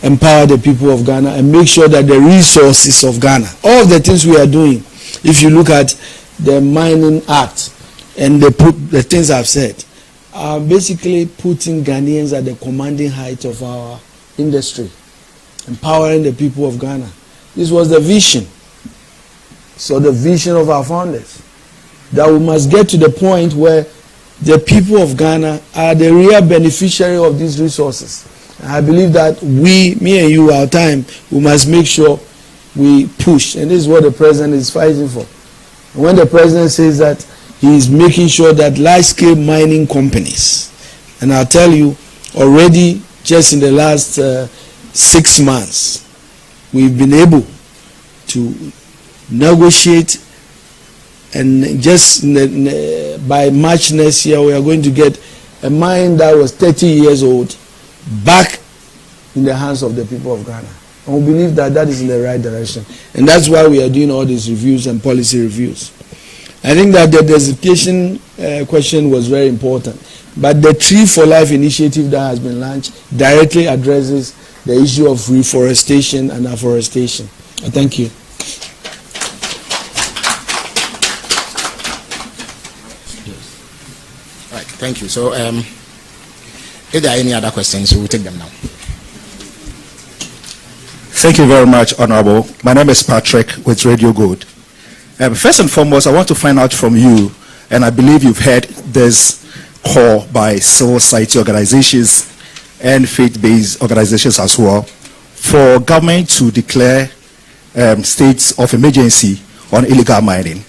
empower the people of Ghana and make sure that the resources of Ghana, all of the things we are doing, if you look at the Mining Act and the things I've said, are basically putting Ghanaians at the commanding height of our industry, empowering the people of Ghana. This was the vision. So the vision of our founders, that we must get to the point where the people of Ghana are the real beneficiary of these resources. And I believe that me and you, our time, we must make sure we push. And this is what the president is fighting for. And when the president says that he is making sure that large-scale mining companies, and I'll tell you, already just in the last 6 months, we've been able to negotiate, and just by March next year we are going to get a mine that was 30 years old back in the hands of the people of Ghana. And we believe that that is in the right direction, and that's why we are doing all these reviews and policy reviews. I think that the desiccation question was very important, but the Tree for Life initiative that has been launched directly addresses the issue of reforestation and afforestation. Thank you. Right, thank you. So, if there are any other questions, we will take them now. Thank you very much, Honorable. My name is Patrick with Radio Good. First and foremost, I want to find out from you, and I believe you've heard this call by civil society organizations and faith-based organizations as well, for government to declare states of emergency on illegal mining.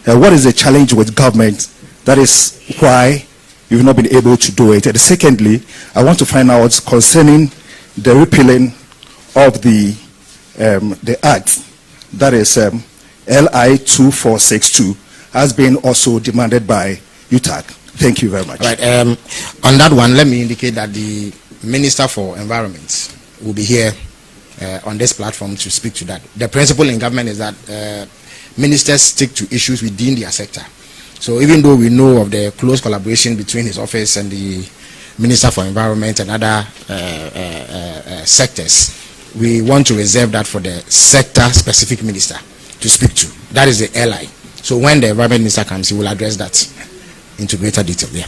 What is the challenge with government? That is why you've not been able to do it. And secondly, I want to find out concerning the repealing of the act, that is LI 2462, has been also demanded by UTAG. Thank you very much. Right. On that one, let me indicate that the Minister for Environment will be here on this platform to speak to that. The principle in government is that ministers stick to issues within their sector. So even though we know of the close collaboration between his office and the Minister for Environment and other sectors, we want to reserve that for the sector-specific minister to speak to. That is the LI. So when the Environment Minister comes, he will address that into greater detail. Yeah.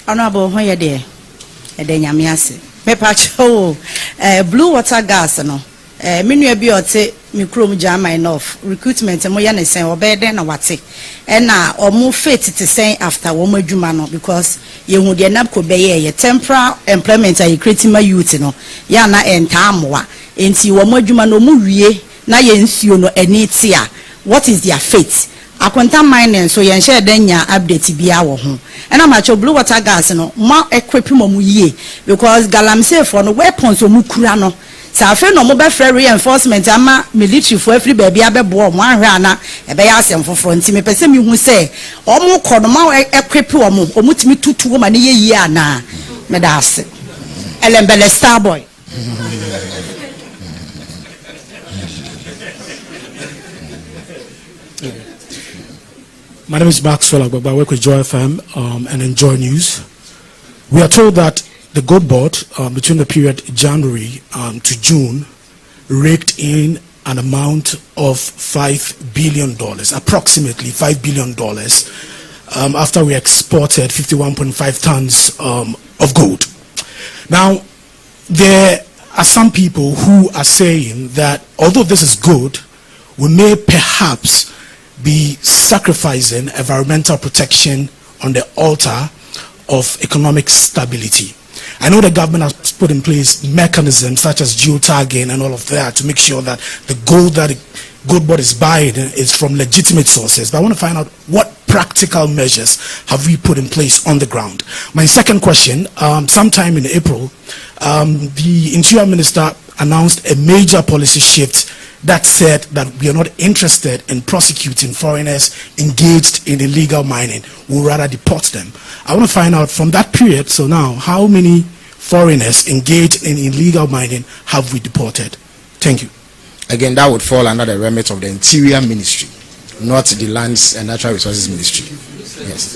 Honorable, when you're there, blue water gas, no. Minu bi ote mi krom jama enough recruitment mo ya na sen obede na wate and na omo fit to say after wo adwuma no, because ye hu de napko be ye temporary employment are creating my youth no ya na entamoa enti wo adwuma no mu wie na ye nsuo no eni ti a what is their fate akwanta mine so ye share danya update bia wo ho ena ma cho blue water gas no ma equip mo mu yie because galamsey for no weapons o mu kura no safe no mo be free reinforcement ama military for every baby abebo mo ahwe ana e be ya asem foforo nti me pese mi hu se o mo kono ma equip o mo timi tutu wo ma ne ye yi ana me da ase elembele star boy. My name is Maxwell Agbagba. I work with Joy FM and Enjoy News. We are told that the gold board between the period January to June raked in an amount of $5 billion, approximately $5 billion, after we exported 51.5 tons of gold. Now, there are some people who are saying that although this is good, we may perhaps be sacrificing environmental protection on the altar of economic stability. I know the government has put in place mechanisms such as geotagging and all of that to make sure that the gold that the gold board is buying is from legitimate sources. But I want to find out what practical measures have we put in place on the ground? My second question, sometime in April, the Interior Minister announced a major policy shift that said that we are not interested in prosecuting foreigners engaged in illegal mining. We'll rather deport them. I want to find out from that period, so now, how many foreigners engaged in illegal mining have we deported? Thank you. Again, that would fall under the remit of the Interior Ministry, not the Lands and Natural Resources Ministry. Yes.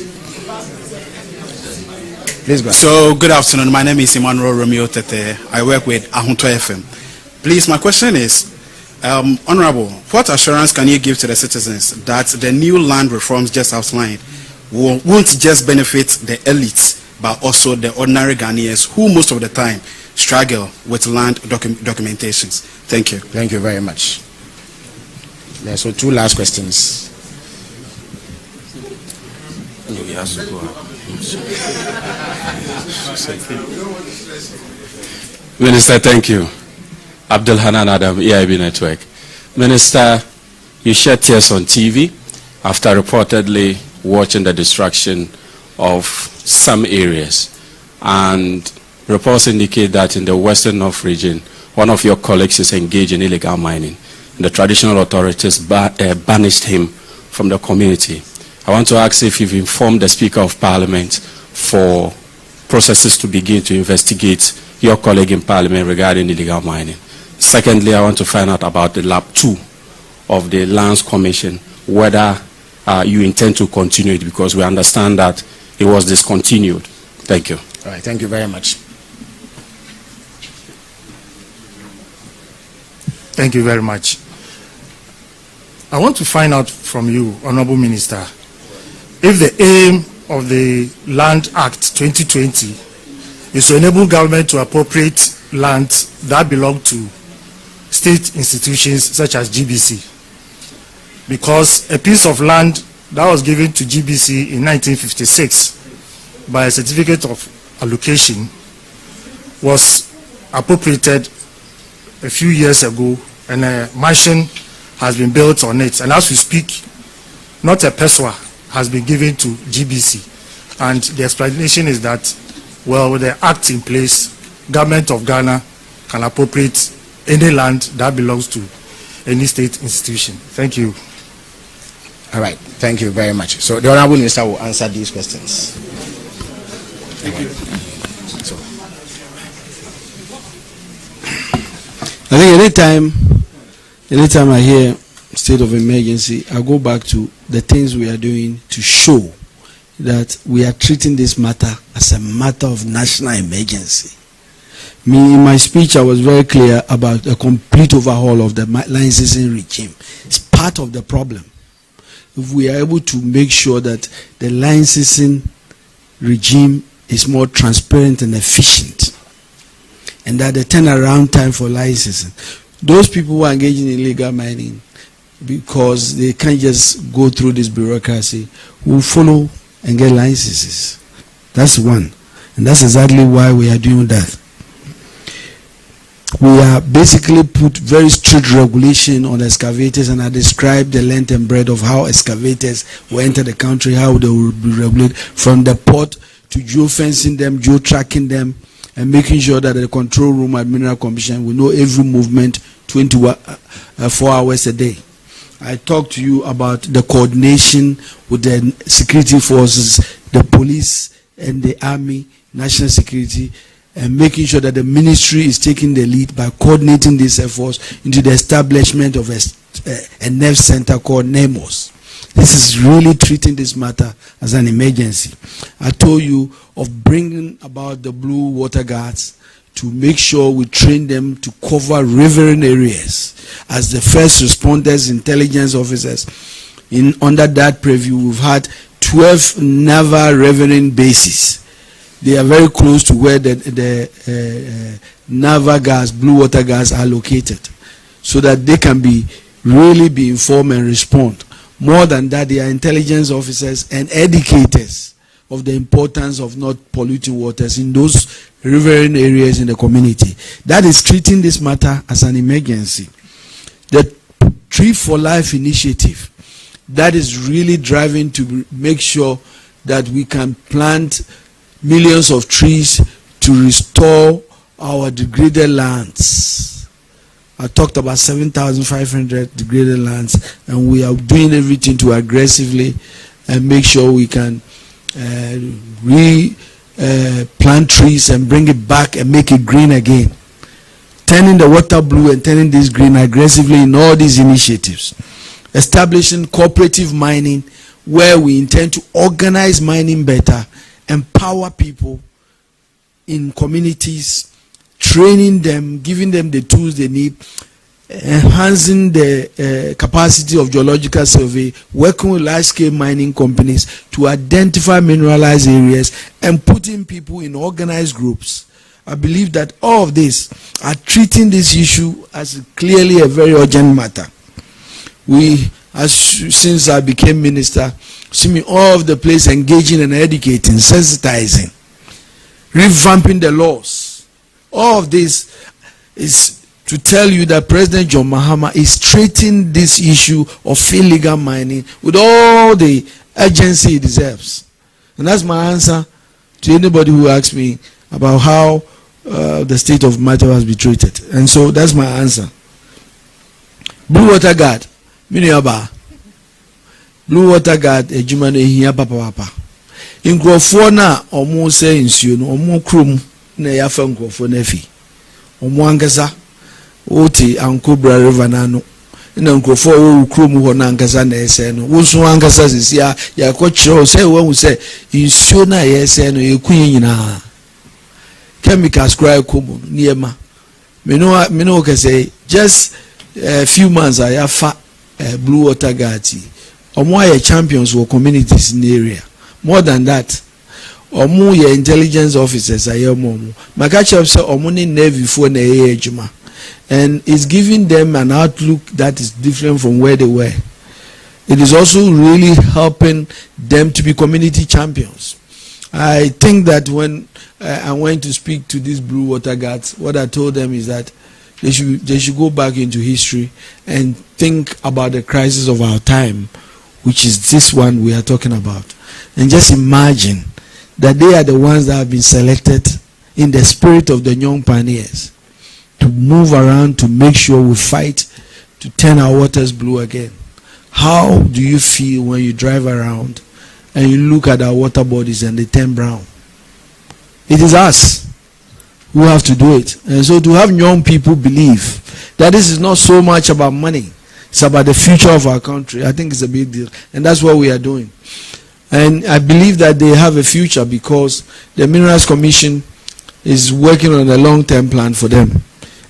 Please go ahead. So, good afternoon. My name is Emmanuel Romeo Tete. I work with Ahunto FM. Please, my question is, Honorable, what assurance can you give to the citizens that the new land reforms just outlined won't just benefit the elites, but also the ordinary Ghanaians who most of the time struggle with land documentations? Thank you. Thank you very much. Yeah, so 2 last questions. Minister, thank you. Abdul Hanan Adam, EIB Network. Minister, you shed tears on TV after reportedly watching the destruction of some areas. And reports indicate that in the Western North region, one of your colleagues is engaged in illegal mining. The traditional authorities banished him from the community. I want to ask if you've informed the Speaker of Parliament for processes to begin to investigate your colleague in Parliament regarding illegal mining. Secondly, I want to find out about the Lab 2 of the Lands Commission, whether you intend to continue it, because we understand that it was discontinued. Thank you. All right, thank you very much. Thank you very much. I want to find out from you, Honorable Minister, if the aim of the Land Act 2020 is to enable government to appropriate land that belong to state institutions such as GBC, because a piece of land that was given to GBC in 1956 by a certificate of allocation was appropriated a few years ago, and a mansion has been built on it, and as we speak, not a peswa has been given to GBC, and the explanation is that, well, with the act in place, government of Ghana can appropriate any land that belongs to any state institution. Thank you. All right, thank you very much. So the Honorable Minister will answer these questions. Thank you. So, I think anytime I hear state of emergency, I go back to the things we are doing to show that we are treating this matter as a matter of national emergency. In my speech, I was very clear about a complete overhaul of the licensing regime. It's part of the problem. If we are able to make sure that the licensing regime is more transparent and efficient, and that the turnaround time for licensing, those people who are engaging in illegal mining, because they can't just go through this bureaucracy, will follow and get licenses. That's one. And that's exactly why we are doing that. We are basically put very strict regulation on excavators, and I described the length and breadth of how excavators will enter the country, how they will be regulated, from the port to geofencing them, geo-tracking them, and making sure that the control room at Mineral Commission will know every movement 24 hours a day. I talked to you about the coordination with the security forces, the police and the army, national security, and making sure that the ministry is taking the lead by coordinating these efforts into the establishment of a nerve center called NEMOS. This is really treating this matter as an emergency. I told you of bringing about the blue water guards to make sure we train them to cover riverine areas as the first responders, intelligence officers. Under that preview, we've had 12 naval riverine bases. They are very close to where the naval gas, blue water gas are located, so that they can really be informed and respond. More than that, they are intelligence officers and educators of the importance of not polluting waters in those riverine areas in the community. That is treating this matter as an emergency. The Tree for Life initiative that is really driving to make sure that we can plant millions of trees to restore our degraded lands. I talked about 7,500 degraded lands, and we are doing everything to aggressively make sure we can plant trees and bring it back and make it green again. Turning the water blue and turning this green aggressively in all these initiatives. Establishing cooperative mining, where we intend to organize mining better, empower people in communities, training them, giving them the tools they need, enhancing the capacity of geological survey, working with large-scale mining companies to identify mineralized areas, and putting people in organized groups. I believe that all of this are treating this issue as clearly a very urgent matter. Since I became minister, see me all over the place engaging and educating, sensitizing, revamping the laws. All of this is to tell you that President John Mahama is treating this issue of illegal mining with all the urgency it deserves. And that's my answer to anybody who asks me about how the state of matter has been treated. And so that's my answer. Blue Water Guard. Blue Water Guard ejuma no ehia papa. Nkrofo na omo se nsuo no omo krom na yafa nkrofo na afi. Omo ankasa oti Ankobra River na no. Na nkrofo wo krom ho na ankasa na ese no. Wo so ankasa sisia ya ko kire se wo se nsuo na yese no ekun nyina. Chemicals cry komo niema. Me no can say just a few months I have Blue Water Guard. Omo are champions for communities in the area. More than that, omo ye intelligence officers are omo. Makacha say omo ni navy for na ejuma, and it's giving them an outlook that is different from where they were. It is also really helping them to be community champions. I think that when I went to speak to these Blue Water Guards, what I told them is that they should go back into history and think about the crisis of our time, which is this one we are talking about. And just imagine that they are the ones that have been selected in the spirit of the young pioneers to move around to make sure we fight to turn our waters blue again. How do you feel when you drive around and you look at our water bodies and they turn brown? It is us who have to do it. And so to have young people believe that this is not so much about money, it's about the future of our country, I think it's a big deal. And that's what we are doing. And I believe that they have a future because the Minerals Commission is working on a long-term plan for them.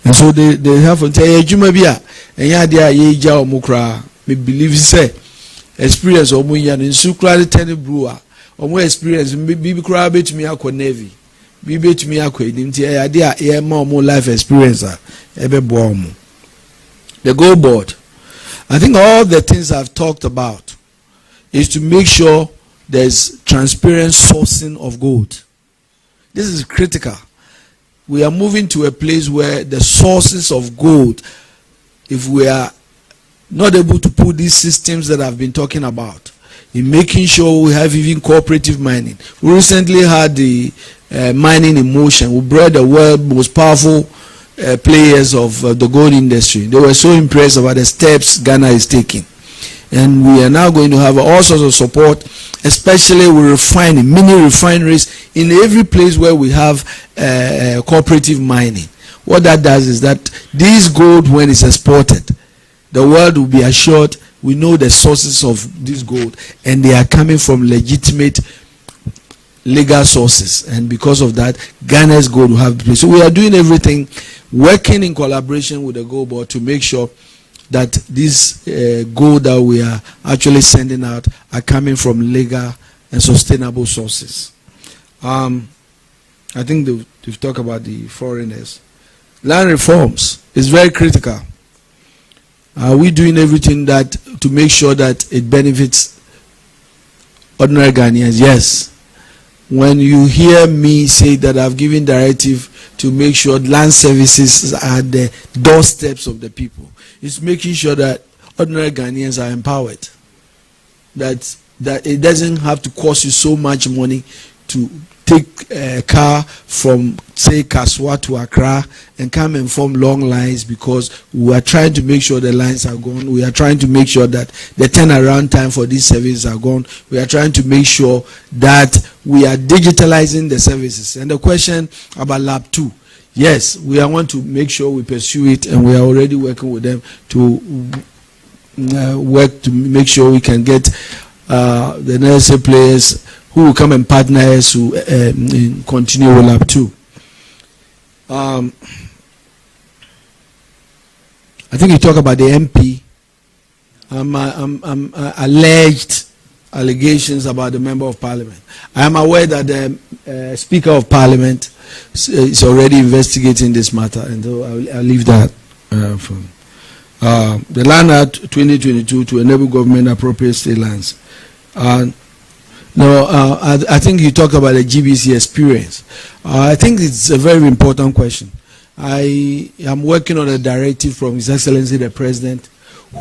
And so they have to say, me believe say experience omunya in sukra ten brewer omo experience bibi kura betumi akọ navy bibi betumi akọ edimti ade a e ma omo life experience a ebe bo omo. The gold board, I think all the things I've talked about is to make sure there's transparent sourcing of gold. This is critical. We are moving to a place where the sources of gold, if we are not able to put these systems that I've been talking about in making sure we have even cooperative mining. We recently had the mining in motion. We brought the world's most powerful players of the gold industry. They were so impressed about the steps Ghana is taking. And we are now going to have all sorts of support, especially with refining, mini refineries in every place where we have cooperative mining. What that does is that this gold, when it's exported, the world will be assured we know the sources of this gold and they are coming from legitimate legal sources, and because of that Ghana's gold will have place. So we are doing everything, working in collaboration with the gold board to make sure that this gold that we are actually sending out are coming from legal and sustainable sources. I think they've talked about the foreigners. Land reforms is very critical. Are we doing everything that to make sure that it benefits ordinary Ghanaians? Yes. When you hear me say that I've given directive to make sure land services are at the doorsteps of the people, it's making sure that ordinary Ghanaians are empowered. that it doesn't have to cost you so much money to take a car from, say, Kaswa to Accra and come and form long lines, because we are trying to make sure the lines are gone. We are trying to make sure that the turnaround time for these services are gone. We are trying to make sure that we are digitalizing the services. And the question about Lab 2, yes, we want to make sure we pursue it, and we are already working with them to work to make sure we can get the necessary players who will come and partner us to continue with Lab 2. I think you talk about the MP. Alleged allegations about the Member of Parliament. I am aware that the Speaker of Parliament is already investigating this matter, and so I'll leave that from the Land Act 2022 to enable government appropriate state lands. I think you talk about the GBC experience. I think it's a very important question. I am working on a directive from His Excellency the President,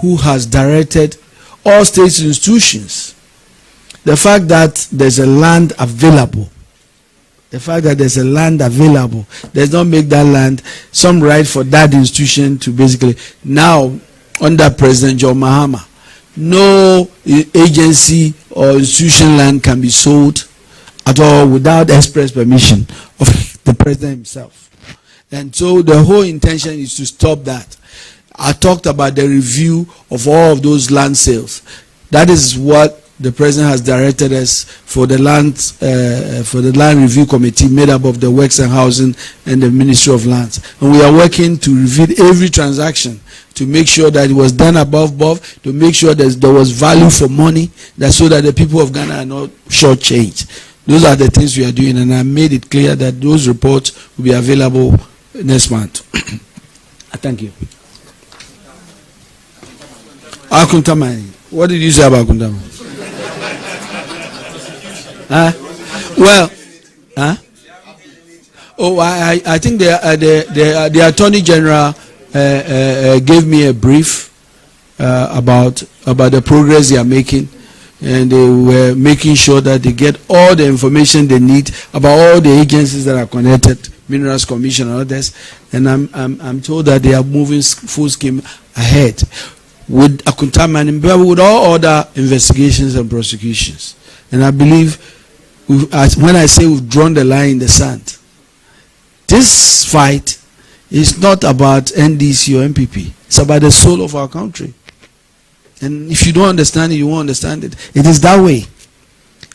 who has directed all state institutions. The fact that there's a land available, does not make that land some right for that institution to basically, now under President John Mahama, no agency or institution land can be sold at all without express permission of the president himself. And so the whole intention is to stop that. I talked about the review of all of those land sales. That is what the president has directed us for the land review committee made up of the Works and Housing and the Ministry of Lands. And we are working to review every transaction to make sure that it was done above board, to make sure that there was value for money, that so that the people of Ghana are not shortchanged. Those are the things we are doing, and I made it clear that those reports will be available next month. Thank you. Akuntamani. What did you say about Akuntamani? I think the Attorney General gave me a brief about the progress they are making, and they were making sure that they get all the information they need about all the agencies that are connected, Minerals Commission and others, and I'm told that they are moving full steam ahead with Akuntamani, with all other investigations and prosecutions. And I believe, when I say we've drawn the line in the sand, this fight is not about NDC or MPP. It's about the soul of our country. And if you don't understand it, you won't understand it. It is that way.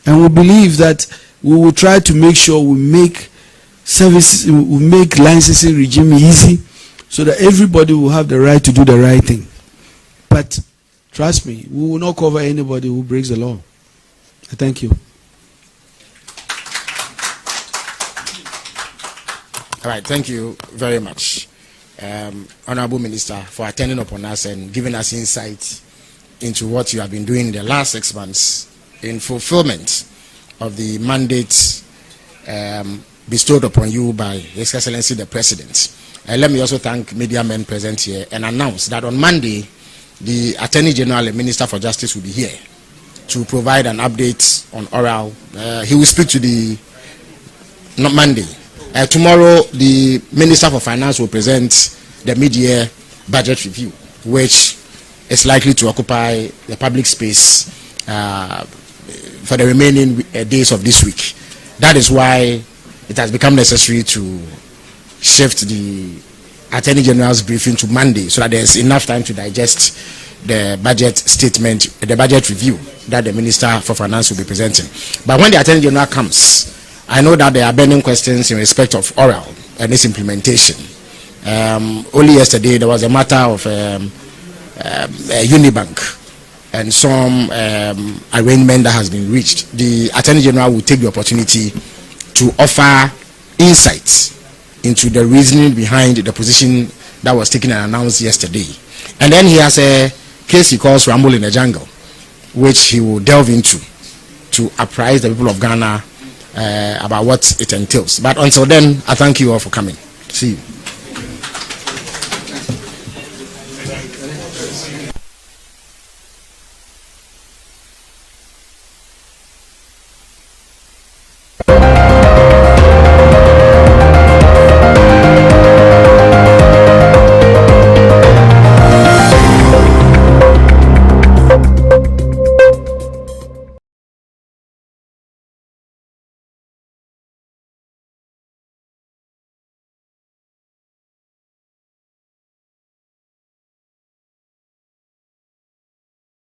And we believe that we will try to make sure we make services, we make licensing regime easy, so that everybody will have the right to do the right thing. But trust me, we will not cover anybody who breaks the law. Thank you. All right, thank you very much, Honorable Minister, for attending upon us and giving us insight into what you have been doing in the last 6 months in fulfillment of the mandate bestowed upon you by His Excellency the President. Let me also thank media men present here and announce that on Monday, the Attorney General and Minister for Justice will be here to provide an update on oral. He will speak to the, not Monday. Tomorrow, the Minister for Finance will present the mid-year budget review, which is likely to occupy the public space for the remaining days of this week. That is why it has become necessary to shift the Attorney General's briefing to Monday, so that there's enough time to digest the budget statement, the budget review that the Minister for Finance will be presenting. But when the Attorney General comes, I know that there are burning questions in respect of oral and its implementation. Only yesterday there was a matter of Unibank and some arrangement that has been reached. The Attorney General will take the opportunity to offer insights into the reasoning behind the position that was taken and announced yesterday. And then he has a case he calls Ramble in the Jungle, which he will delve into to apprise the people of Ghana about what it entails. But until then, I thank you all for coming. See you.